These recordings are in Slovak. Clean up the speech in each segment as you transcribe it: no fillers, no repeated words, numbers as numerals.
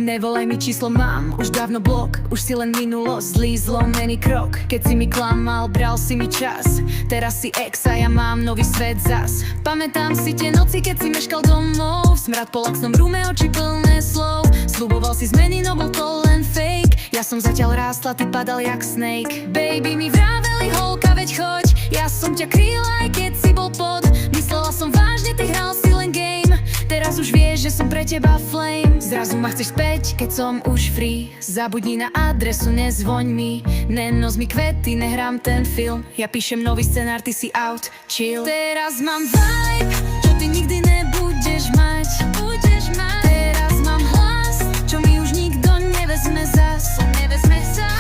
Nevolaj mi číslo, mám už dávno blok. Už si len minulosť, zlý zlomený krok. Keď si mi klamal, bral si mi čas. Teraz si ex a ja mám nový svet zas. Pamätám si tie noci, keď si meškal domov. Smrad po lacnom rúme, oči plné slov. Sľuboval si zmeny, no bol to len fake. Ja som zatiaľ rástla, ty padal jak snake. Baby mi vraveli, holka, veď choď. Ja som ťa kryla, aj keď si bol pod. Myslela som vážne, ty hral si len game. Teraz už vieš, že som pre teba flame. Zrazu ma chceš späť, keď som už free. Zabudni na adresu, nezvoň mi. Nenos mi kvety, nehrám ten film. Ja píšem nový scenár, ty si out, chill. Teraz mám vibe, čo ty nikdy nebudeš mať. Teraz mám hlas, čo mi už nikto nevezme zas.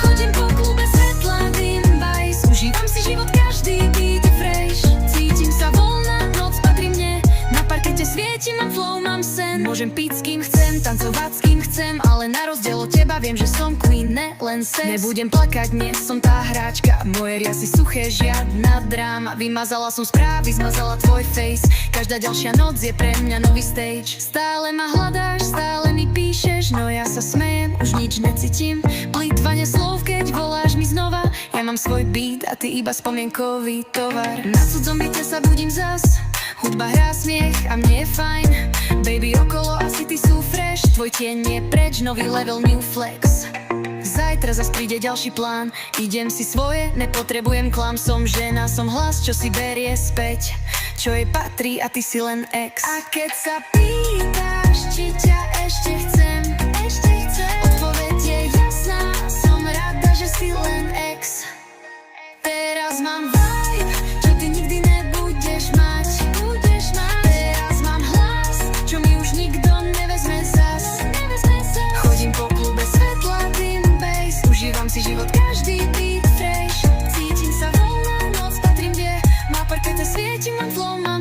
Chodím po klube svetla, dim bajs. Užívam si život, každý beat je fresh. Cítim sa voľná, noc patrí mne. Na parkete svietim, mám flow, mám sen. Môžem piť s kým chcem, tancovať s kým chcem. Ale na rozdiel od teba viem, že som queen, ne len sex. Nebudem plakať, nie som tá hráčka. Moje riasy suché, žiadna dráma. Vymazala som správy, zmazala tvoj face. Každá ďalšia noc je pre mňa nový stage. Stále ma hľadáš, stále mi píšeš. No ja sa smejem, už nič necítim. Plýtvanie slov, keď voláš mi znova. Ja mám svoj beat a ty iba spomienkový tovar. Na cudzom byte sa budím zas. Hudba hrá smiech a mne je fajn. Baby okolo asi ty sú fresh. Tvoj tieň je preč, nový level, new flex. Zajtra zas príde ďalší plán. Idem si svoje, nepotrebujem klam. Som žena, som hlas, čo si berie späť. Čo jej patrí a ty si len ex. A keď sa pýtaš, či ťa ešte chcem, odpoveď je jasná. Som rada, že si len ex. Teraz mám vibe, čo ty nikdy nebudeš mať. Teraz mám hlas, čo mi už nikto nevezme zas. Chodím po klube svetla, dim bass. Užívam si život, každý beat fresh. Cítim sa voľná, noc patrím kde. Na parkete svietim, mám flow, mám